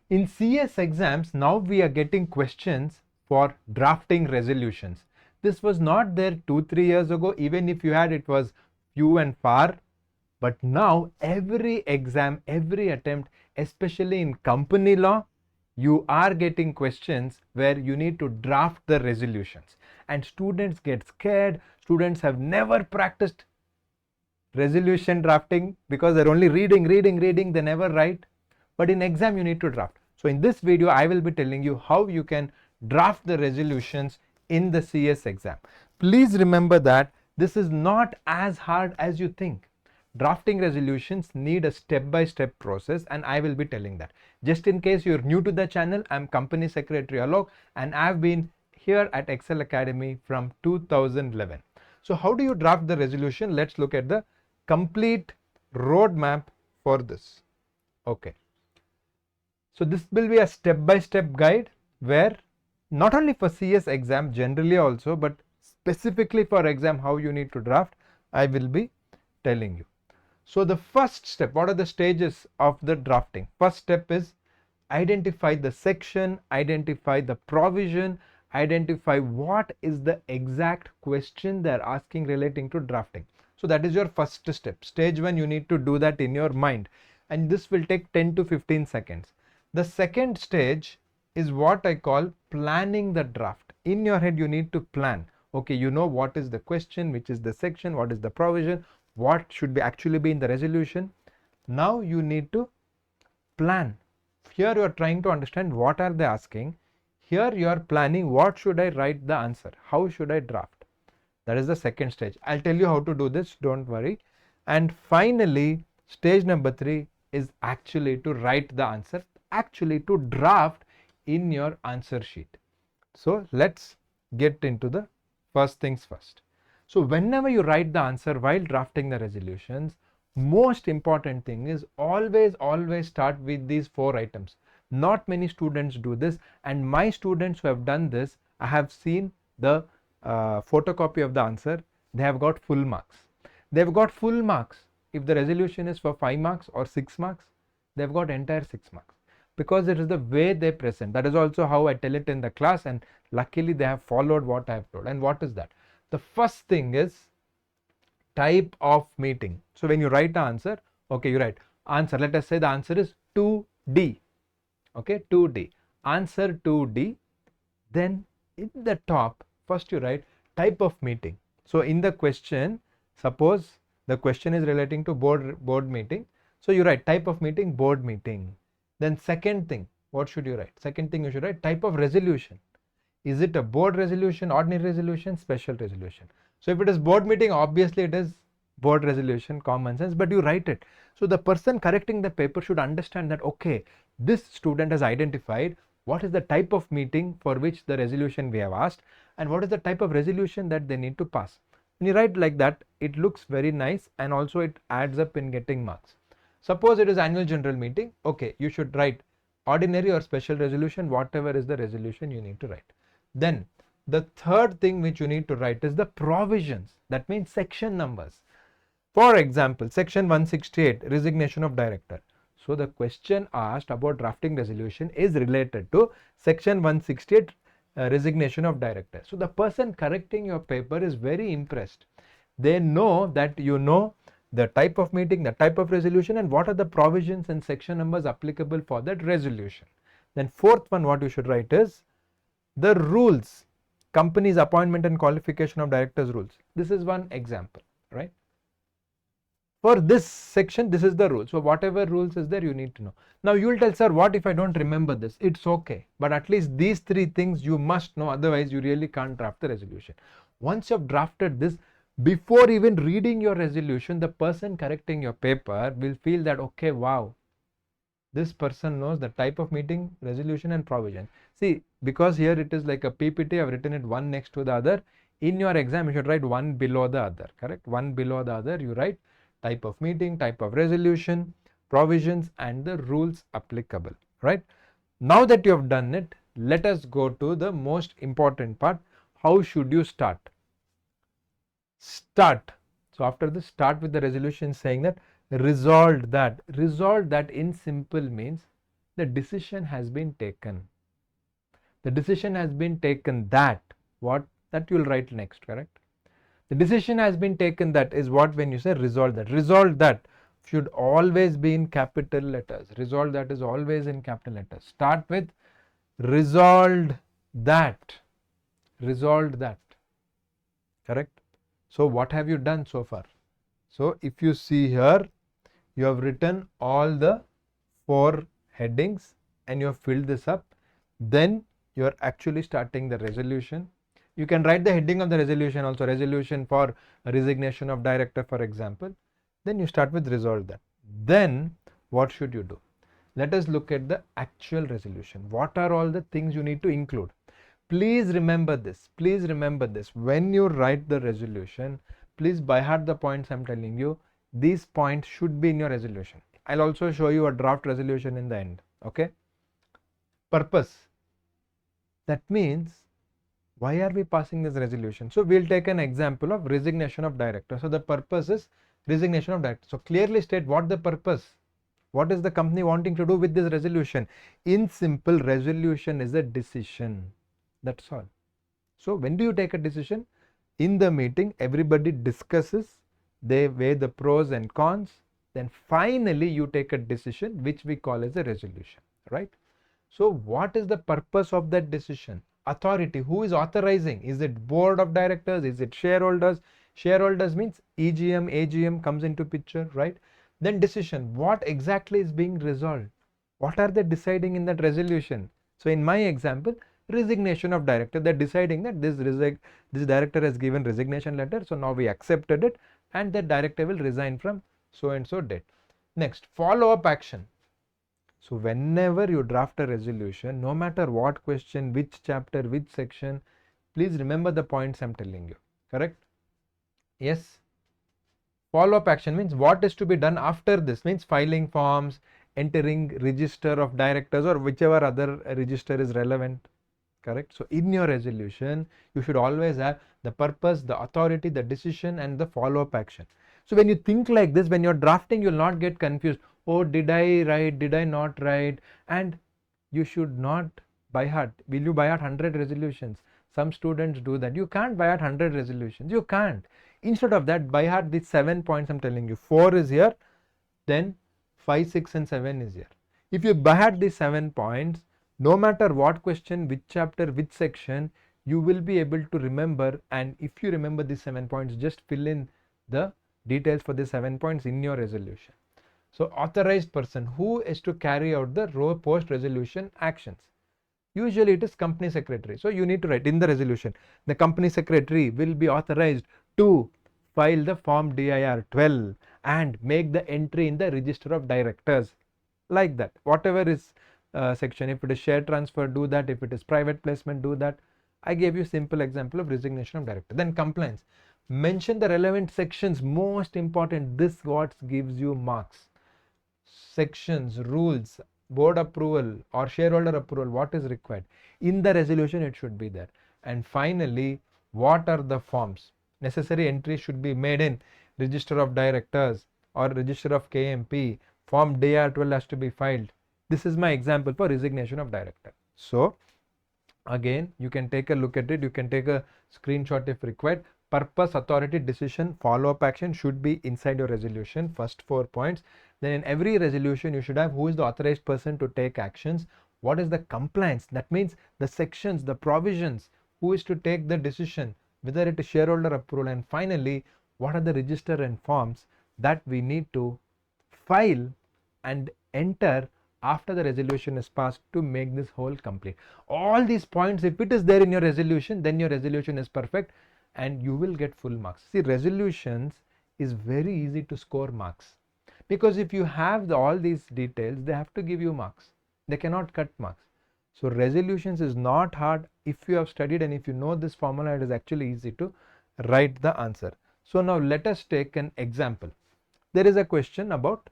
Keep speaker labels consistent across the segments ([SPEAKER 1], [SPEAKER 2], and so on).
[SPEAKER 1] In CS exams, now we are getting questions for drafting resolutions. This was not there 2-3 years ago. Even if you had, it was few and far. But now every exam, every attempt, especially in company law, you are getting questions where you need to draft the resolutions. And students get scared. Students have never practiced resolution drafting because they're only reading, they never write. But in exam, you need to draft. So in this video, I will be telling you how you can draft the resolutions in the CS exam. Please remember that this is not as hard as you think. Drafting resolutions need a step-by-step process, and I will be telling that. Just in case you're new to the channel, I'm Company Secretary Alok, and I've been here at Excel Academy from 2011. So how do you draft the resolution? Let's look at the complete roadmap for this. Okay. So this will be a step-by-step guide where not only for CS exam, generally also, but specifically for exam how you need to draft, I will be telling you. So the first step, what are the stages of the drafting? First step is identify the section, identify the provision, identify what is the exact question they're asking relating to drafting. So that is your first step. Stage 1, you need to do that in your mind, and this will take 10 to 15 seconds. The second stage is what I call planning the draft. In your head, you need to plan. Okay, you know what is the question, which is the section, what is the provision, what should be actually be in the resolution. Now you need to plan. Here you are trying to understand what are they asking. Here you are planning what should I write the answer, how should I draft. That is the second stage. I'll tell you how to do this, don't worry. And finally, stage number 3 is actually to write the answer, actually to draft in your answer sheet. So let's get into the first things first. So whenever you write the answer while drafting the resolutions, most important thing is always start with these 4 items. Not many students do this, and my students who have done this, I have seen the photocopy of the answer, they have got full marks. They've got full marks. If the resolution is for 5 marks or 6 marks, they've got entire 6 marks, because it is the way they present. That is also how I tell it in the class, and luckily they have followed what I have told. And what is that? The first thing is type of meeting. So when you write the answer, okay, you write answer. Let us say the answer is 2D. Okay, 2D. Answer 2D. Then in the top, first you write type of meeting. So in the question, suppose the question is relating to board meeting. So you write type of meeting, board meeting. Then second thing, what should you write? Second thing you should write type of resolution. Is it a board resolution, ordinary resolution, special resolution? So if it is board meeting, obviously it is board resolution, common sense, but you write it. So the person correcting the paper should understand that, okay, this student has identified what is the type of meeting for which the resolution we have asked, and what is the type of resolution that they need to pass. When you write like that, it looks very nice, and also it adds up in getting marks. Suppose it is annual general meeting, okay, you should write ordinary or special resolution, whatever is the resolution you need to write. Then the third thing which you need to write is the provisions. That means section numbers. For example, section 168, resignation of director. So the question asked about drafting resolution is related to section 168, resignation of director. So the person correcting your paper is very impressed. They know that you know the type of meeting, the type of resolution, and what are the provisions and section numbers applicable for that resolution. Then fourth one, what you should write is the rules, company's appointment and qualification of directors rules. This is one example, right? For this section, this is the rule. So whatever rules is there, you need to know. Now you will tell, sir, what if I don't remember this? It's okay, but at least these 3 things you must know, otherwise you really can't draft the resolution. Once you have drafted this, before even reading your resolution, the person correcting your paper will feel that, okay, wow, this person knows the type of meeting, resolution, and provision. See, because here it is like a PPT, I've written it one next to the other. In your exam, you should write one below the other, correct? One below the other, you write type of meeting, type of resolution, provisions, and the rules applicable, right? Now that you have done it, let us go to the most important part. How should you start? Start. So after this, start with the resolution saying that resolved that. Resolved that in simple means the decision has been taken. The decision has been taken that, what, that you will write next, correct? The decision has been taken that is what when you say resolve that. Resolve that should always be in capital letters. Resolve that is always in capital letters. Start with resolved that. Resolved that. Correct? So what have you done so far? So if you see here, you have written all the 4 headings and you have filled this up. Then you are actually starting the resolution. You can write the heading of the resolution also, resolution for resignation of director, for example. Then you start with resolve that. Then what should you do? Let us look at the actual resolution. What are all the things you need to include? Please remember this. Please remember this. When you write the resolution, please by heart the points I'm telling you. These points should be in your resolution. I'll also show you a draft resolution in the end. Okay? Purpose. That means, why are we passing this resolution? So we'll take an example of resignation of director. So the purpose is resignation of director. So clearly state what the purpose. What is the company wanting to do with this resolution? In simple, resolution is a decision. That's all. So when do you take a decision? In the meeting, everybody discusses, they weigh the pros and cons, then finally you take a decision which we call as a resolution, right? So what is the purpose of that decision? Authority, who is authorizing? Is it board of directors? Is it shareholders? Shareholders means EGM, AGM comes into picture, right? Then decision, what exactly is being resolved? What are they deciding in that resolution? So in my example, resignation of director, they're deciding that this director has given resignation letter, so now we accepted it and the director will resign from so and so date. Next, follow up action. So whenever you draft a resolution, no matter what question, which chapter, which section, please remember the points I'm telling you, correct? Yes. Follow up action means what is to be done after this, means filing forms, entering register of directors or whichever other register is relevant, correct? So in your resolution, you should always have the purpose, the authority, the decision and the follow up action. So when you think like this, when you're drafting, you'll not get confused. Oh, did I write? Did I not write? And you should not by heart. Will you by heart 100 resolutions? Some students do that. You can't by heart 100 resolutions. You can't. Instead of that, by heart these 7 points I'm telling you. 4 is here, then 5, 6 and 7 is here. If you by heart these 7 points, no matter what question, which chapter, which section, you will be able to remember. And if you remember these 7 points, just fill in the details for the 7 points in your resolution. So authorized person, who is to carry out the post resolution actions? Usually it is company secretary. So you need to write in the resolution, the company secretary will be authorized to file the form DIR 12 and make the entry in the register of directors, like that. Whatever is section, if it is share transfer, do that. If it is private placement, do that. I gave you simple example of resignation of director. Then compliance, mention the relevant sections, most important. This what gives you marks. Sections, rules, board approval or shareholder approval, what is required in the resolution, it should be there. And finally, what are the forms? Necessary entries should be made in register of directors or register of KMP. Form DIR 12 has to be filed. This is my example for resignation of director. So again, you can take a look at it. You can take a screenshot if required. Purpose, authority, decision, follow up action should be inside your resolution, first 4 points. Then in every resolution you should have who is the authorized person to take actions, what is the compliance, that means the sections, the provisions, who is to take the decision, whether it is shareholder approval, and finally what are the register and forms that we need to file and enter after the resolution is passed to make this whole complete. All these points, if it is there in your resolution, then your resolution is perfect and you will get full marks. See, resolutions is very easy to score marks, because if you have all these details, they have to give you marks. They cannot cut marks. So resolutions is not hard. If you have studied and if you know this formula, it is actually easy to write the answer. So now let us take an example. There is a question about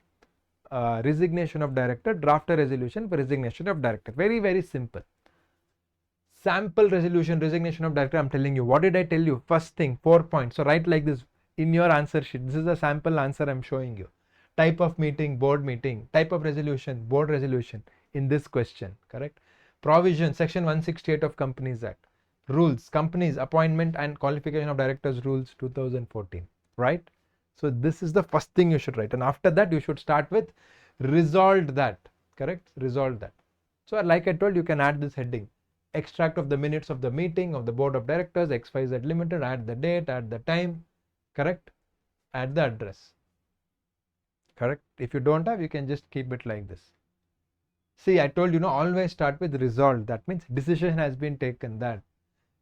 [SPEAKER 1] resignation of director, draft a resolution for resignation of director. Very, very simple. Sample resolution, resignation of director. I'm telling you, what did I tell you? First thing, 4 points. So write like this in your answer sheet. This is a sample answer I'm showing you. Type of meeting, board meeting. Type of resolution, board resolution. in this question, correct? Provision, section 168 of Companies Act. Rules, companies, appointment and qualification of directors rules 2014, right? So this is the first thing you should write, and after that you should start with resolved that, correct? Resolved that. So like I told, you can add this heading: extract of the minutes of the meeting of the board of directors XYZ Limited, add the date, add the time, correct? Add the address, correct? If you don't have, you can just keep it like this. See, I told you, always start with resolved. That means decision has been taken. That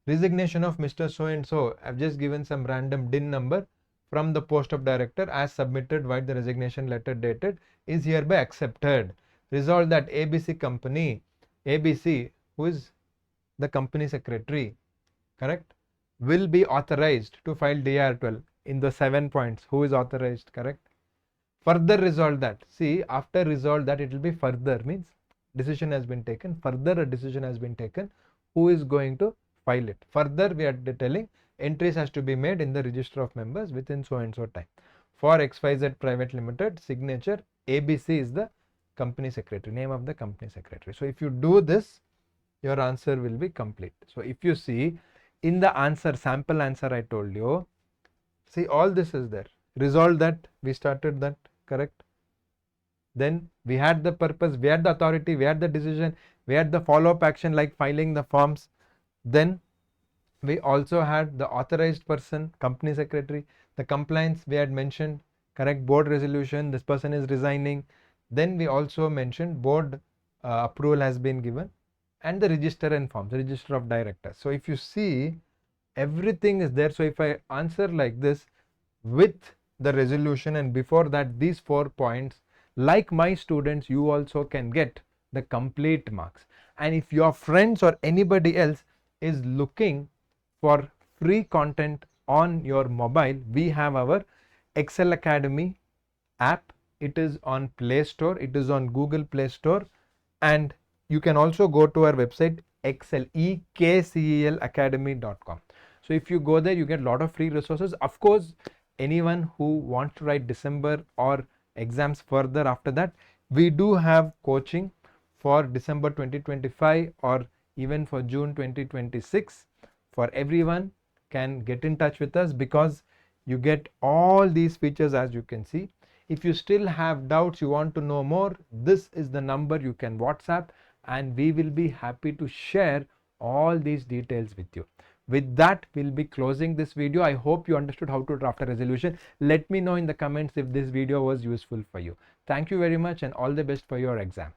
[SPEAKER 1] resignation of Mr. So and so, I've just given some random DIN number, from the post of director as submitted while the resignation letter dated is hereby accepted. Resolved that ABC company, ABC, who is the company secretary, correct, will be authorized to file DR12 in the 7 points. Who is authorized, correct? Further resolve that. See, after resolve that, it will be further, means decision has been taken. Further a decision has been taken. Who is going to file it? Further, we are telling entries has to be made in the register of members within so and so time. For XYZ Private Limited, signature ABC is the company secretary, name of the company secretary. So if you do this, your answer will be complete. So if you see in the answer, sample answer I told you, see all this is there. Resolve that, we started that, correct? Then we had the purpose, we had the authority, we had the decision, we had the follow-up action like filing the forms. Then we also had the authorized person, company secretary, the compliance we had mentioned, correct? Board resolution, this person is resigning. Then we also mentioned board approval has been given, and the register and forms, register of directors. So if you see, everything is there. So if I answer like this with the resolution and before that these 4 points, like my students, you also can get the complete marks. And if your friends or anybody else is looking for free content on your mobile, we have our Excel Academy app. It is on Play Store, it is on Google Play Store, and you can also go to our website ekcelacademy.com. So if you go there, you get a lot of free resources. Of course, anyone who wants to write December or exams further after that, we do have coaching for December 2025 or even for June 2026. For everyone can get in touch with us, because you get all these features as you can see. If you still have doubts, you want to know more, this is the number you can WhatsApp, and we will be happy to share all these details with you. With that, we'll be closing this video. I hope you understood how to draft a resolution. Let me know in the comments if this video was useful for you. Thank you very much and all the best for your exam.